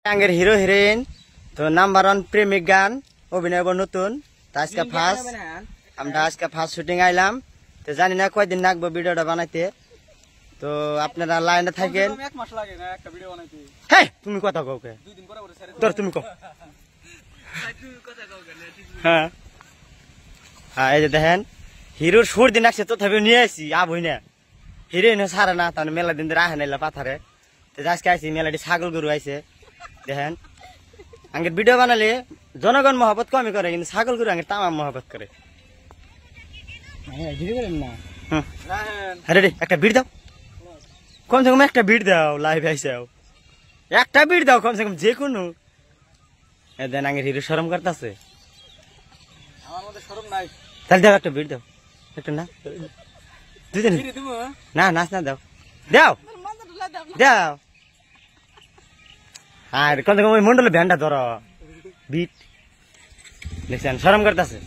আঙ্গের hero heroine তো number 1 প্রেমিক গান অভিনয় নতুন আজকে ফার্স্ট আমরা আজকে ফার্স্ট শুটিং আইলাম তো জানি না কয়দিন লাগবে ভিডিওটা বানাইতে তো আপনারা লাইনে থাকেন এক মাস লাগে না একটা ভিডিও বানাইতে হেই তুমি কথা কও কে দুই দিন পরে পরে ছেড়ে তোর তুমি কও তুমি কথা কও কেন হ্যাঁ হ্যাঁ এই যে দেখেন হিরোর সুর দিন আসছে তো তথাপি নিয়ে আসি আবই না হিরোইন সারা না তাহলে মেলা দিন ধরে আহে নাইলা পাথারে তো আজকে আইসি মেলাটি ছাগল গরু আইছে দেখেন আঙ্গের ভিডিও বানালে জনগণ মহব্বত কমই করে কিন্তু ছাগল গরু আঙ্গের তামাম মহব্বত করে আরে একটা ভিড় দাও কমসে কম একটা ভিড় দাও লাইভ আইসাও একটা ভিড় দাও কমসে কম যে কোনো দেন আঙ্গের হিরো শরম করতেছে আমার মধ্যে শরম নাই তাহলে দাও একটা ভিড় দাও একটা না দুদিন ভিডিও দিমু না নাচ না দাও দাও দাও আর কমসে কম ওই মন্ডলের ভ্যানটা ধরো বিট দেখছেন শরম করতেছে